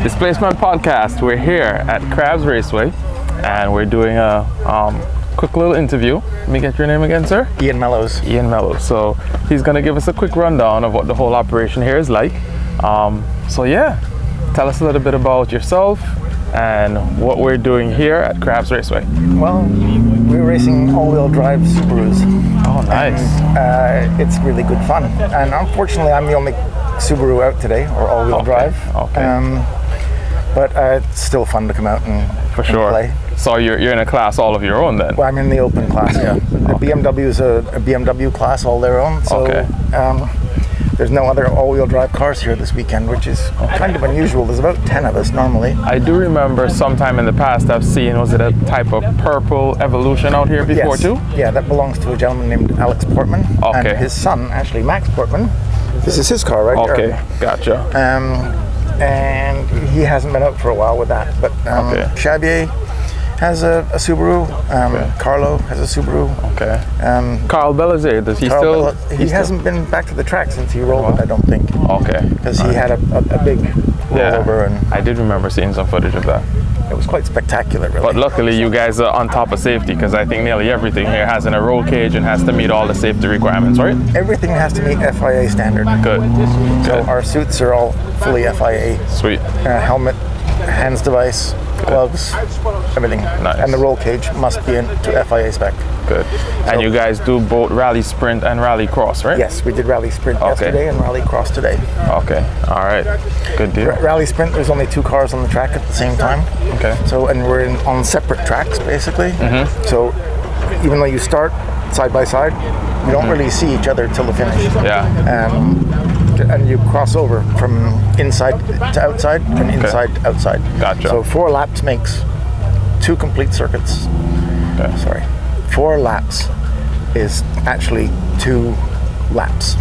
Displacement Podcast. We're here at Crabs Raceway and we're doing a quick little interview. Let me get your name again, sir? Iain Mellows. Iain Mellows. So he's going to give us a quick rundown of what the whole operation here is like. So yeah, tell us a little bit about yourself and what we're doing here at Crabs Raceway. Well, we're racing all-wheel drive Subarus. Oh, nice. And, it's really good fun. And unfortunately, I'm the only Subaru out today, or all-wheel drive. Okay. But it's still fun to come out and For sure. play. So you're in a class all of your own then? Well, I'm in the open class, yeah. The BMW is a BMW class all their own. So there's no other all-wheel drive cars here this weekend, which is kind of unusual. There's about 10 of us normally. I do remember sometime in the past I've seen, was it a type of purple Evolution out here before too? Yeah, that belongs to a gentleman named Alex Portman. Okay. And his son, actually Max Portman. This is his car right here. Okay, gotcha. And he hasn't been out for a while with that. But Xavier has a Subaru. Carlo has a Subaru. Okay. Carl Belizaire, does he still? He hasn't been back to the track since he rolled it, I don't think. Okay. Because he had a big rollover. And I did remember seeing some footage of that. It was quite spectacular, really. But luckily you guys are on top of safety, because I think nearly everything here has a roll cage and has to meet all the safety requirements, right? Everything has to meet FIA standard. Good. So our suits are all fully FIA. Sweet. Helmet, hands device, gloves, everything. Nice. And the roll cage must be into FIA spec. Good. And you guys do both rally sprint and rally cross, right? Yes, we did rally sprint yesterday and rally cross today. Okay, all right, good deal. Rally sprint, there's only 2 cars on the track at the same time. Okay. So, and we're on separate tracks basically. So even though you start side by side, you don't really see each other till the finish. Yeah. And you cross over from inside to outside and inside to outside. Gotcha. So 4 laps makes 2 complete circuits. Okay. Sorry. 4 laps is actually 2 laps.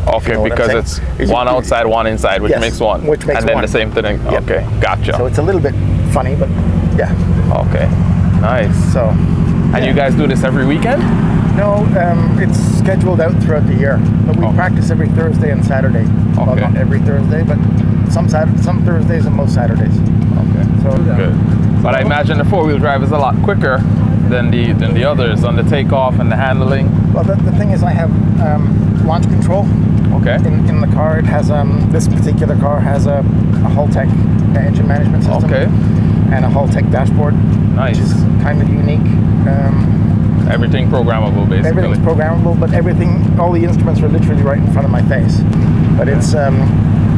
Okay, because it's one outside, one inside, which makes one. Which makes and then one. the same thing. Yep. Okay, gotcha. So it's a little bit funny, but yeah. Okay, nice. So. And you guys do this every weekend? No, it's scheduled out throughout the year. But we practice every Thursday and Saturday. Well, not every Thursday, but some Thursdays and most Saturdays. Okay. So good. But I imagine the 4-wheel drive is a lot quicker than the others on the takeoff and the handling. Well, the thing is, I have launch control. Okay. In the car, it has this particular car has a Haltech engine management system. Okay. And a Haltech dashboard. Nice. Which is kind of unique. Everything programmable, basically. Everything's programmable, but all the instruments are literally right in front of my face. But it's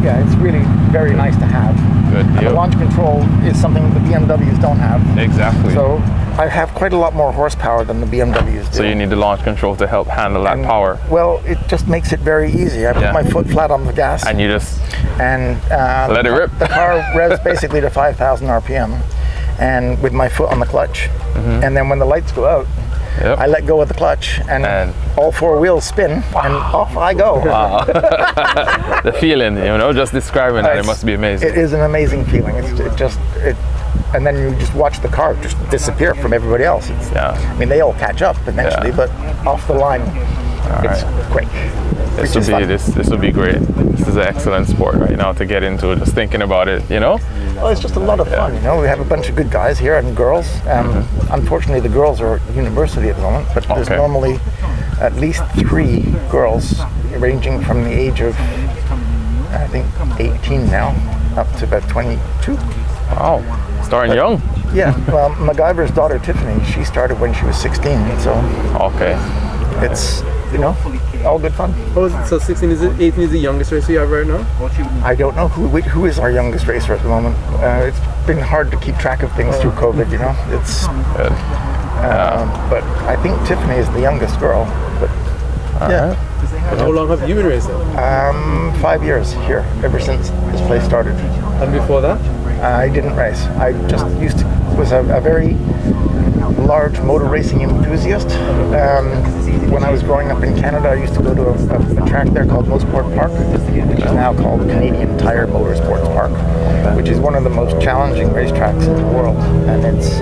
it's really very nice to have. Good deal. And the launch control is something the BMWs don't have. Exactly. So I have quite a lot more horsepower than the BMWs do. So you need the launch control to help handle that power. Well, it just makes it very easy. I put my foot flat on the gas. And you just let it rip. The car revs basically to 5,000 RPM, and with my foot on the clutch. And then when the lights go out, I let go of the clutch, and all 4 wheels spin, and off I go. Wow. The feeling, just describing that, it must be amazing. It is an amazing feeling. And then you just watch the car just disappear from everybody else. I mean, they all catch up eventually, but off the line, it's great. This will be great. This is an excellent sport right now to get into. Just thinking about it, Well, it's just a lot of fun. We have a bunch of good guys here and girls. Unfortunately, the girls are at university at the moment, but there's normally at least 3 girls, ranging from the age of I think 18 now, up to about 22. Wow, starting young. Yeah. Well, MacGyver's daughter Tiffany, she started when she was 16. So it's all good fun. Oh, so 18 is the youngest racer you have right now? I don't know who is our youngest racer at the moment. It's been hard to keep track of things through COVID. It's good. But I think Tiffany is the youngest girl. But How long have you been racing? 5 years here, ever since this place started. And before that? I didn't race. I just was a very large motor racing enthusiast. When I was growing up in Canada, I used to go to a track there called Mosport Park, which is now called Canadian Tire Motorsports Park, which is one of the most challenging racetracks in the world. And it's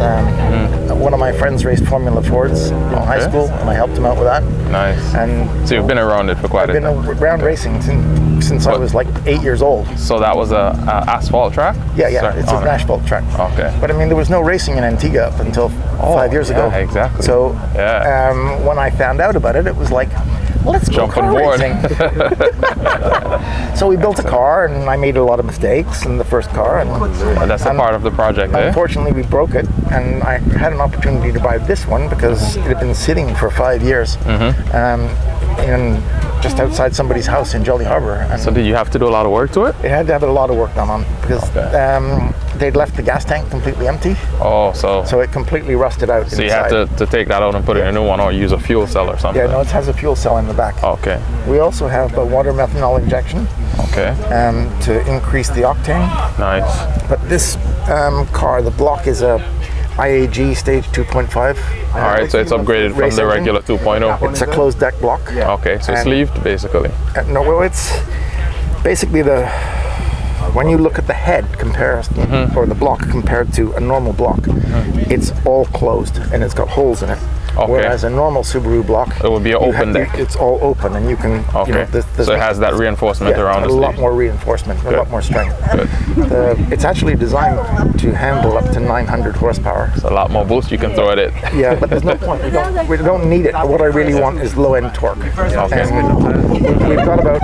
one of my friends raced Formula Fords in high school, and I helped him out with that. Nice. And so you've been around it for quite a time. I've been around racing since I was like 8 years old. So that was a asphalt track? Yeah, it's an asphalt track. Okay. But I mean, there was no racing in Antigua up until 5 years ago. Exactly. So when I found out about it, it was like, let's go car racing. So we built a car, and I made a lot of mistakes in the first car. And that's a part of the project, unfortunately, we broke it, and I had an opportunity to buy this one because it had been sitting for 5 years, in just outside somebody's house in Jolly Harbour. And so did you have to do a lot of work to it? It had to have a lot of work done on it because they'd left the gas tank completely empty. Oh, so it completely rusted out. So inside. you have to take that out and put in a new one, or use a fuel cell or something? Yeah, no, it has a fuel cell in the back. Okay. We also have a water methanol injection. Okay. To increase the octane. Nice. But this car, the block is a IAG stage 2.5. All right, so it's upgraded from the regular 2.0. It's a closed deck block. Yeah. Okay, so sleeved basically. No, well, it's basically when you look at the head comparison, or the block compared to a normal block, it's all closed and it's got holes in it. Okay. Whereas a normal Subaru block, it would be an open deck. It's all open, and you can. Okay. So it has that reinforcement around the sleeve. A lot more reinforcement, a lot more strength. Good. It's actually designed to handle up to 900 horsepower. It's a lot more boost you can throw at it. Yeah, but there's no point. We don't need it. What I really want is low-end torque. Okay. And we've got about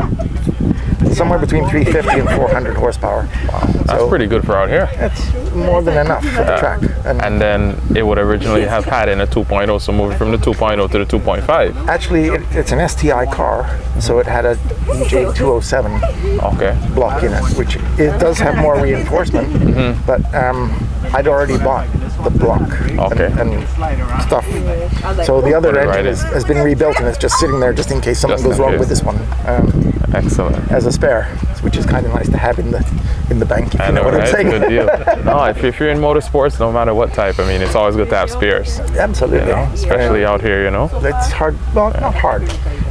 somewhere between 350 and 400 horsepower. Wow. That's pretty good for out here. It's more than enough for the track. And then it would originally have had in a 2.0, so moving from the 2.0 to the 2.5. Actually, it's an STI car, so it had a EJ207 block in it, which it does have more reinforcement, but I'd already bought the block and stuff. So the other engine has been rebuilt, and it's just sitting there just in case something goes wrong with this one. Excellent. As a spare, which is kind of nice to have in the bank. If you know what I'm saying. Good deal. No, if you're in motorsports, no matter what type, I mean, it's always good to have spares. Absolutely. You know, especially out here, you know. It's hard. Well, not hard.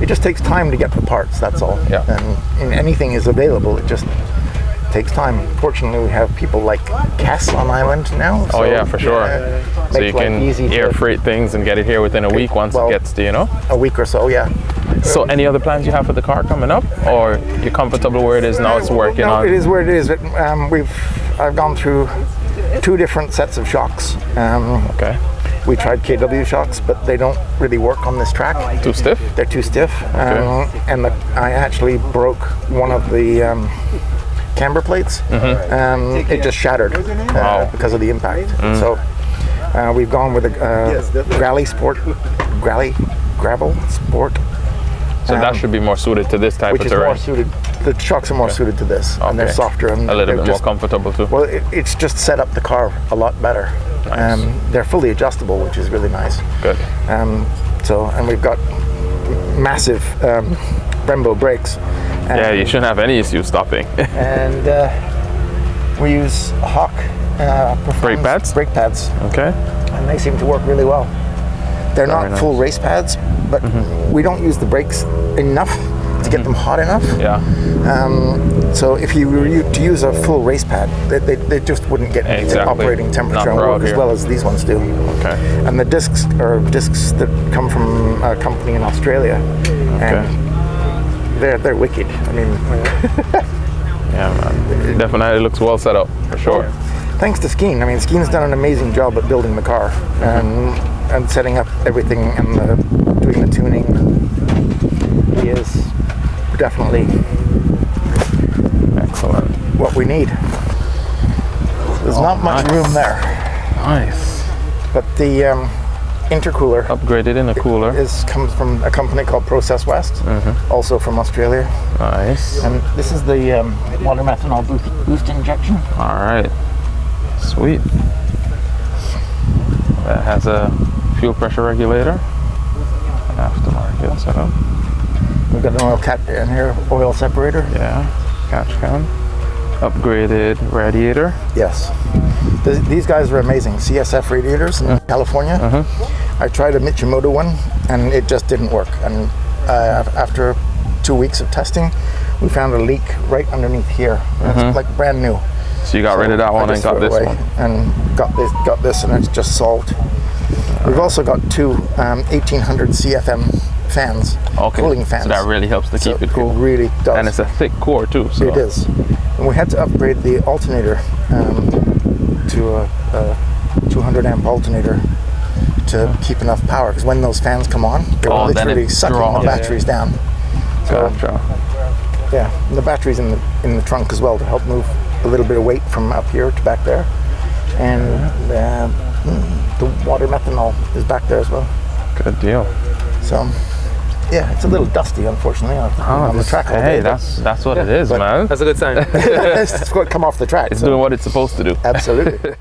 It just takes time to get the parts. That's all. Yeah. And anything is available. It just takes time. Fortunately, we have people like Cass on island now. So, for sure. So you can air freight things and get it here within a week once it gets to, you know? A week or so, yeah. So any other plans you have for the car coming up, or you're comfortable where it is now? It's working on. It is where it is. I've gone through 2 different sets of shocks. Okay. We tried KW shocks, but they don't really work on this track. Too stiff? They're too stiff. Okay. And I actually broke one of the camber plates. It just shattered because of the impact. So we've gone with a gravel sport. So that should be more suited to this type of terrain. More suited. The shocks are more suited to this, and they're softer and a little bit more comfortable too. Well, it's just set up the car a lot better. Nice. They're fully adjustable, which is really nice. Good. And we've got massive Brembo brakes. You shouldn't have any issue stopping. And we use Hawk brake pads. Okay. And they seem to work really well. They're not full race pads, but we don't use the brakes enough to get them hot enough. Yeah. So if you were to use a full race pad, they just wouldn't get the operating temperature and work as well as these ones do. Okay. And the discs are discs that come from a company in Australia, and they're wicked. I mean, yeah, man. Definitely looks well set up for sure. Well, thanks to Skeen. I mean, Skeen's done an amazing job at building the car and setting up everything and doing the tuning. He is definitely excellent. What we need. There's not much room there. Nice. But the intercooler upgraded in a cooler comes from a company called Process West, also from Australia. Nice. And this is the water methanol boost injection. All right. Sweet. That has a fuel pressure regulator. Aftermarket setup. We've got an oil cap in here, oil separator. Yeah, catch can. Upgraded radiator. Yes. These guys are amazing. CSF radiators in California. I tried a Michimoto one and it just didn't work. And after 2 weeks of testing, we found a leak right underneath here. It's like brand new. So you got rid of that one and got this one. And got this and it's just solved. We've also got two 1800 CFM fans, cooling fans. So that really helps to keep it cool. It really does. And it's a thick core too. So. It is. And we had to upgrade the alternator to a 200 amp alternator to keep enough power, because when those fans come on, they're literally sucking the batteries down. So, yeah, and the battery's in the trunk as well to help move a little bit of weight from up here to back there. And the water methanol is back there as well. Good deal. So, yeah, it's a little dusty, unfortunately, on the track all day. Hey, that's what it is, man. That's a good sign. It's going to come off the track. It's doing what it's supposed to do. Absolutely.